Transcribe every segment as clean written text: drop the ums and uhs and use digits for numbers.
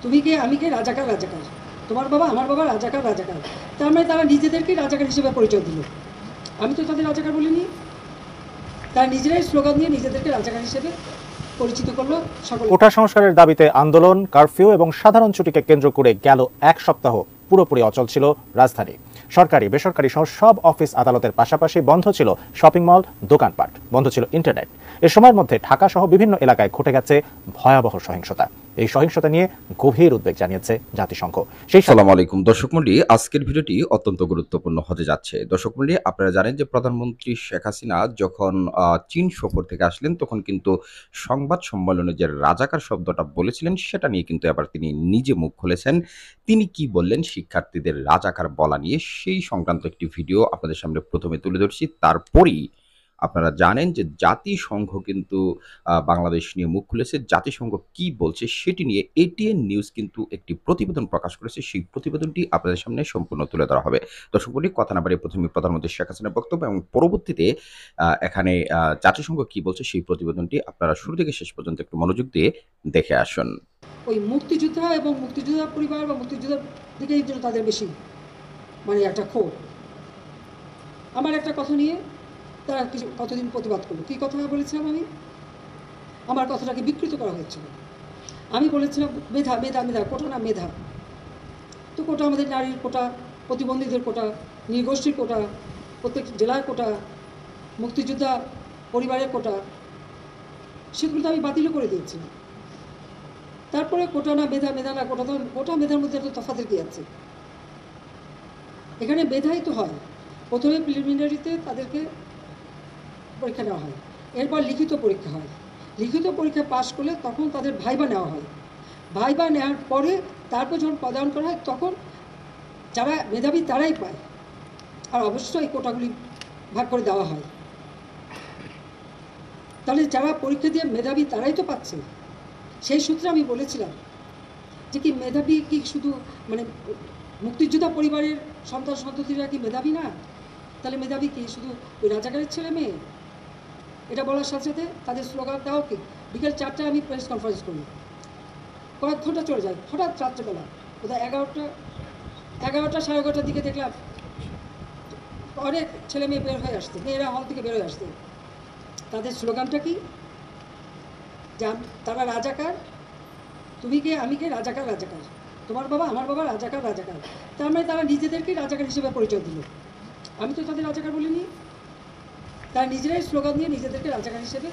তুমি কে, আমি কে, রাজাকার রাজাকার, তোমার বাবা আমার বাবা রাজাকার রাজাকার। তার মানে তারা নিজেদেরকে রাজাকার হিসেবে পরিচয় দিল। আমি তো তাদের রাজাকার বলিনি। তারা নিজেরাই স্লোগান দিয়ে নিজেদেরকে রাজাকার হিসেবে পরিচিত করলো। সকল কোটা সংস্কারের দাবিতে আন্দোলন, কারফিউ এবং সাধারণ ছুটিকে কেন্দ্র করে গেল এক সপ্তাহ পুরোপুরি অচল ছিল রাজধানী। সরকারি বেসরকারি সহ সব অফিস আদালতের পাশাপাশি বন্ধ ছিল শপিং মল, দোকানপাট, বন্ধ ছিল ইন্টারনেট। এ সময়ের মধ্যে ঢাকা সহ বিভিন্ন এলাকায় ঘটে গেছে ভয়াবহ সহিংসতা। এই সহিংসতা নিয়ে গভীর উদ্বেগ জানিয়েছে জাতিসংঘ। আসসালামু আলাইকুম দর্শক মণ্ডলী, আজকের ভিডিওটি অত্যন্ত গুরুত্বপূর্ণ হতে যাচ্ছে। দর্শক মণ্ডলী, আপনারা জানেন যে প্রধানমন্ত্রী শেখ হাসিনা যখন চীন সফর থেকে আসলেন তখন কিন্তু সংবাদ সম্মেলনে যে রাজাকার শব্দটা বলেছিলেন সেটা নিয়ে কিন্তু এবার তিনি নিজে মুখ খুলেছেন। তিনি কি বললেন শিক্ষার্থীদের রাজাকার বলা নিয়ে, সেই সংক্রান্ত একটি ভিডিও আপনাদের সামনে প্রথমে তুলে ধরছি। তারপরেই আপনারা জানেন যে জাতিসংঘ কিন্তু বাংলাদেশ নিয়ে মুখ খুলেছে। জাতিসংঘ কি বলছে সেটি নিয়ে এটিএন নিউজ কিন্তু একটি প্রতিবেদন প্রকাশ করেছে। সেই প্রতিবেদনটি আপনাদের সামনে সম্পূর্ণ তুলে ধরা হবে। দর্শক বলি, কথা না বাড়িয়ে প্রথমে প্রধানমন্ত্রী শেখ হাসিনার বক্তব্য এবং পরবর্তীতে এখানে জাতিসংঘ কি বলছে সেই প্রতিবেদনটি আপনারা শুরু থেকে শেষ পর্যন্ত একটু মনোযোগ দিয়ে দেখে আসুন। ওই মুক্তিযোদ্ধা এবং মুক্তিযোদ্ধা পরিবার বা মুক্তিযোদ্ধার দিকেই যেন তাদের বেশি মানে একটা ক্ষোভ। আমার একটা কথা নিয়ে তারা কিছু কতদিন প্রতিবাদ করলো। কী কথা বলেছিলাম আমি? আমার কথাটাকে বিকৃত করা হয়েছিল। আমি বলেছিলাম মেধা মেধা মেধা, কোটা না মেধা। তো কোটা আমাদের নারীর কোটা, প্রতিবন্ধীদের কোটা, নৃগোষ্ঠীর কোটা, প্রত্যেক জেলার কোটা, মুক্তিযোদ্ধা পরিবারের কোটা, সেগুলো তো আমি বাতিলও করে দিয়েছিলাম। তারপরে কোটা না মেধা, মেধা না কোটা, তো কোটা মেধার মধ্যে একটা তফাতের কি আছে? এখানে মেধাই তো হয়। প্রথমে প্রিলিমিনারিতে তাদেরকে পরীক্ষা নেওয়া হয়, এরপর লিখিত পরীক্ষা হয়। লিখিত পরীক্ষা পাশ করলে তখন তাদের ভাইবা নেওয়া হয়। ভাইবা নেওয়ার পরে তারপর যখন পদায়ন করা হয় তখন যারা মেধাবী তারাই পায়। আর অবশ্যই কোটাগুলি ভাগ করে দেওয়া হয়। তাহলে যারা পরীক্ষা দিয়ে মেধাবী তারাই তো পাচ্ছে। সেই সূত্রে আমি বলেছিলাম যে কি মেধাবী কি শুধু মানে মুক্তিযোদ্ধা পরিবারের সন্তান সন্ততিরা কি মেধাবী না? তাহলে মেধাবী কি শুধু ওই রাজাকারের ছেলে মেয়ে? এটা বলার সাথে সাথে তাদের স্লোগান দাও কি, বিকেল 4টায় আমি প্রেস কনফারেন্স করি, কয়েক ঘন্টা চলে যায়। হঠাৎ রাত্রেবেলা কোথায় 11টা 11:30টার দিকে দেখলাম অনেক ছেলে মেয়ে বের হয়ে আসছে, মেয়েরা হল থেকে বের হয়ে আসছে। তাদের স্লোগানটা কি? তারা রাজাকার, তুমি কে, আমি কে, রাজাকার রাজাকার, তোমার বাবা আমার বাবা রাজাকার রাজাকার। তার মানে তারা নিজেদেরকে রাজাকার হিসেবে পরিচয় দিল। আমি তো তাদের রাজাকার বলিনি। তারা নিজেরাই স্লোগান দিয়ে নিজেদেরকে রাজাকার হিসেবে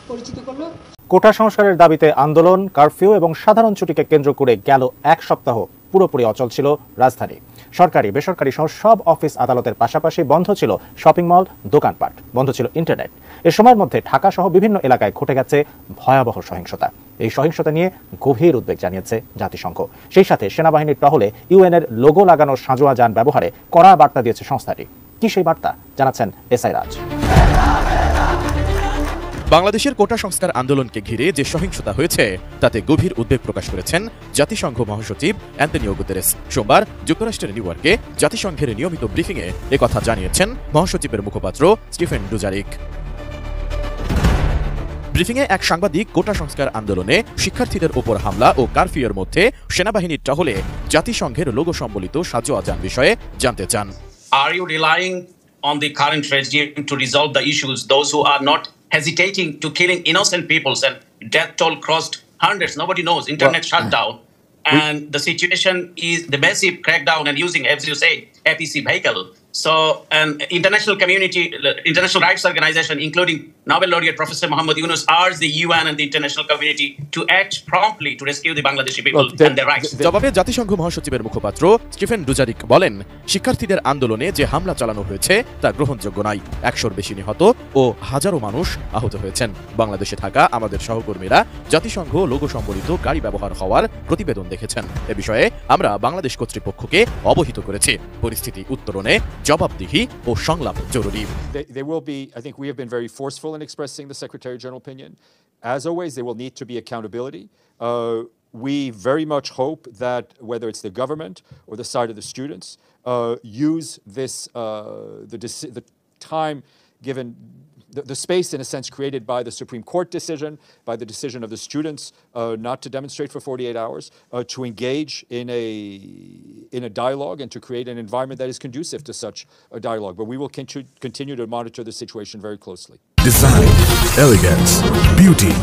পরিচিত করলো। কোটা সংস্কারের দাবিতে আন্দোলন, কারফিউ এবং সাধারণ ছুটিকে কেন্দ্র করে গেল এক সপ্তাহ পুরোপুরি অচল ছিল রাজধানী। সরকারি বেসরকারি সহ সব অফিস আদালতের পাশাপাশি বন্ধ ছিল শপিং মল, দোকানপাট, বন্ধ ছিল ইন্টারনেট। এ সময়ের মধ্যে ঢাকা সহ বিভিন্ন এলাকায় ঘটে গেছে ভয়াবহ সহিংসতা। এই সহিংসতা নিয়ে গভীর উদ্বেগ জানিয়েছে জাতিসংঘ। সেই সাথে সেনাবাহিনীর টহলে ইউএনের লোগো লাগানো সাঁজোয়া যান ব্যবহারে কড়া বার্তা দিয়েছে সংস্থাটি। কি সেই বার্তা জানাচ্ছেন এসআই রাজ। বাংলাদেশের কোটা সংস্কার আন্দোলনকে ঘিরে যে সহিংসতা হয়েছে তাতে গভীর উদ্বেগ প্রকাশ করেছেন জাতিসংঘ মহাসচিব অ্যান্তনিও গুতেরেস। সোমবার যুক্তরাষ্ট্রের নিউ ইয়র্কে জাতিসংঘের নিয়মিত ব্রিফিংয়ে একথা জানিয়েছেন মহাসচিবের মুখপাত্র স্টিফেন ডুজারিক। ব্রিফিংয়ে এক সাংবাদিক কোটা সংস্কার আন্দোলনে শিক্ষার্থীদের ওপর হামলা ও কারফিউর মধ্যে সেনাবাহিনীর টহলে জাতিসংঘের লোগো সম্বলিত সাঁজোয়া যান বিষয়ে জানতে চান। Are you relying on the current regime to resolve the issues, those who are not hesitating to killing innocent peoples, and death toll crossed hundreds, nobody knows, internet shut down, and the situation is the massive crackdown and using, as you say, APC vehicle. So an international community, international rights organization, including Nobel laureate Professor Muhammad Yunus, urged the UN and the international community to act promptly to rescue the Bangladeshi people and their rights. জবাবে জাতিসংঘ মহাসচিবের মুখপাত্র Stephen Dujarric বলেন, শিক্ষার্থীদের আন্দোলনে যে হামলা চালানো হয়েছে তা গ্রহণযোগ্য নয়। 100-র বেশি নিহত ও হাজারো মানুষ আহত হয়েছেন। বাংলাদেশে থাকা আমাদের সহকর্মীরা জাতিসংঘ লোগো সম্বলিত গাড়ি ব্যবহার হওয়ার প্রতিবেদন দেখেছেন। এ বিষয়ে আমরা বাংলাদেশ কর্তৃপক্ষকে অবহিত করেছি। পরিস্থিতি উত্তরণে জবাবদিহি ও সংলাপ জরুরি। There will be, I think we have been very forceful in expressing the Secretary General opinion. As always, there will need to be accountability. We very much hope that whether it's the government or the side of the students use this the time given the space, in a sense, created by the Supreme Court decision, by the decision of the students not to demonstrate for 48 hours, to engage in a dialogue and to create an environment that is conducive to such a dialogue. But we will continue to monitor the situation very closely. Design, elegance, beauty.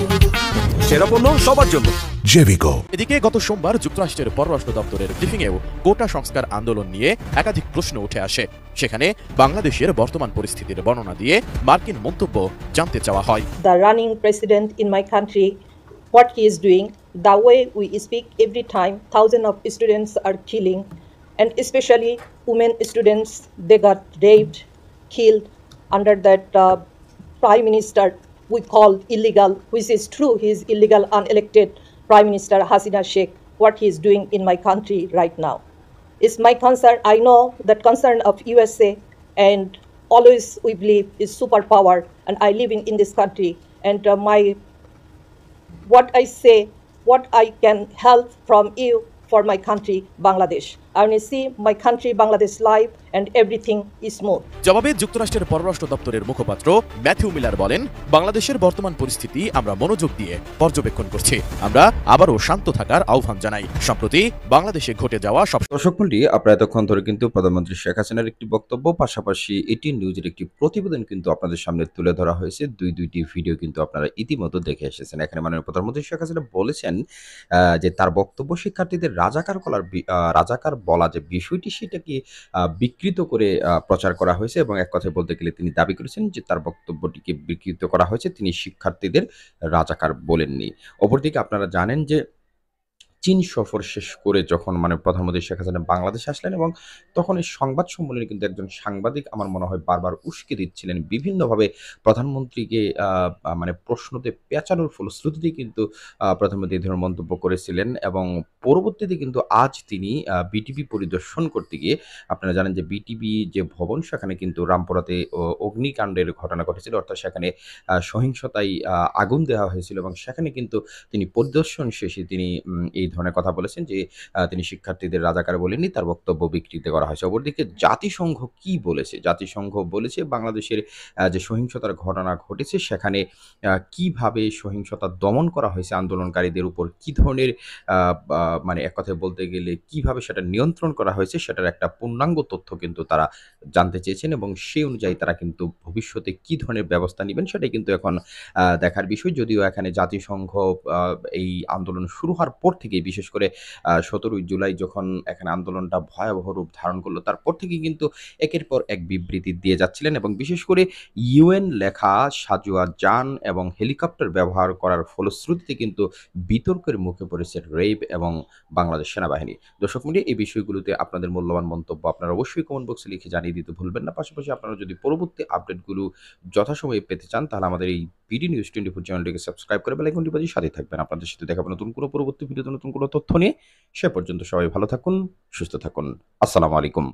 সেরা পণ্য সবার জন্য Jevico. এদিকে গত সোমবার যুক্তরাষ্ট্রের পররাষ্ট্র দপ্তরের ব্রিফিংয়েও কোটা সংস্কার আন্দোলন নিয়ে একাধিক প্রশ্ন উঠে আসে। সেখানে বাংলাদেশের বর্তমান পরিস্থিতির বর্ণনা দিয়ে মার্কিন মন্তব্য জানতে চাওয়া হয়। The running president in my country, what he is doing, the way we speak every time, thousands of students are killing, and especially women students, they got raped, killed under that prime minister we call illegal, which is true, he is illegal, unelected Prime Minister Hasina Sheikh, what he is doing in my country right now. Is my concern, I know that concern of USA, and always we believe is superpower, and I live in this country, and what I say, what I can help from you for my country, Bangladesh. I want to see my country, Bangladesh live, and everything is smooth. জবাবে যুক্তরাষ্ট্রের পররাষ্ট্র দপ্তরের মুখপাত্র Matthew Miller বলেন, বাংলাদেশের বর্তমান পরিস্থিতি আমরা মনোযোগ দিয়ে পর্যবেক্ষণ করছি। আমরা আবারও শান্ত থাকার আহ্বান জানাই। সম্প্রতি বাংলাদেশে ঘটে যাওয়া সব দর্শক মণ্ডলী, আপনারা এতক্ষণ ধরে কিন্তু প্রধানমন্ত্রী শেখ হাসিনার একটি বক্তব্য, পাশাপাশি এটিএন নিউজের একটি প্রতিবেদন কিন্তু আপনাদের সামনে তুলে ধরা হয়েছে। দুইটি ভিডিও কিন্তু আপনারা ইতিমধ্যে দেখে এসেছেন। এখানে মাননীয় প্রধানমন্ত্রী শেখ হাসিনা বলেছেন যে তার বক্তব্য শিক্ষার্থীদের রাজাকার বলা যে বিষয়টি, সেটাকে বিকৃত করে প্রচার করা হয়েছে, এবং এক কথায় বলতে গেলে তিনি দাবি করেছেন যে তার বক্তব্যটিকে বিকৃত করা হয়েছে, তিনি শিক্ষার্থীদের রাজাকার বলেননি। অপরদিকে আপনারা জানেন যে চীন সফর শেষ করে যখন প্রধানমন্ত্রী শেখ হাসিনা বাংলাদেশে আসলেন, এবং তখন এই সংবাদ সম্মেলনে কিন্তু একজন সাংবাদিক আমার মনে হয় বারবার উস্কে দিচ্ছিলেন, বিভিন্নভাবে প্রধানমন্ত্রীকে প্রশ্নতে পেঁচানোর ফলশ্রুতিতে কিন্তু প্রধানমন্ত্রী এই ধরনের মন্তব্য করেছিলেন। এবং পরবর্তীতে কিন্তু আজ তিনি বিটিভি পরিদর্শন করতে গিয়ে, আপনারা জানেন যে বিটিভি যে ভবন, সেখানে কিন্তু রামপুরাতে অগ্নিকাণ্ডের ঘটনা ঘটেছিল, অর্থাৎ সেখানে সহিংসতায় আগুন দেওয়া হয়েছিল, এবং সেখানে কিন্তু তিনি পরিদর্শন শেষে তিনি এই ধরনের কথা বলেছেন যে তিনি শিক্ষার্থীদের রাজাকার বলেননি, তার বক্তব্য বিকৃত করা হয়েছে। অপরদিকে জাতিসংঘ কি বলেছে? জাতিসংঘ বলেছে বাংলাদেশের যে সহিংসতার ঘটনা ঘটেছে, সেখানে কিভাবে সহিংসতা দমন করা হয়েছে আন্দোলনকারীদের উপর, কি ধরনের এক কথায় বলতে গেলে কিভাবে সেটা নিয়ন্ত্রণ করা হয়েছে, সেটার একটা পূর্ণাঙ্গ তথ্য কিন্তু তারা জানতে চেয়েছেন, এবং সেই অনুযায়ী তারা কিন্তু ভবিষ্যতে কি ধরনের ব্যবস্থা নেবেন সেটাই কিন্তু এখন দেখার বিষয়। যদিও এখানে জাতিসংঘ এই আন্দোলন শুরু হওয়ার পর থেকে, বিশেষ করে 17 জুলাই যখন এখানে আন্দোলনটা ভয়াবহ রূপ ধারণ করলো, তারপর থেকে কিন্তু একের পর এক বিবৃতি দিয়ে যাচ্ছিলেন, এবং বিশেষ করে ইউএন লেখা সাজোয়া যান এবং হেলিকপ্টার ব্যবহার করার ফলশ্রুতিতে কিন্তু বিতর্কের মুখে পড়েছে রেব এবং বাংলাদেশ সেনাবাহিনী। দর্শক মণ্ডলী, এই বিষয়গুলোতে আপনাদের মূল্যবান মন্তব্য আপনারা অবশ্যই কমেন্ট বক্সে লিখে জানিয়ে দিতে ভুলবেন না। পাশাপাশি আপনারা যদি পরবর্তী আপডেটগুলো যথাসময়ে পেতে চান, তাহলে আমাদের এই বিডি নিউজ 24 চ্যানেলটিকে সাবস্ক্রাইব করে বেল আইকনটি বাজিয়ে সাথে থাকবেন। আপনাদের সাথে দেখাবো নতুন কোনো পরবর্তী ভিডিওতে নতুন কোনো তথ্য নিয়ে। সে পর্যন্ত সবাই ভালো থাকুন, সুস্থ থাকুন। আসসালামু আলাইকুম।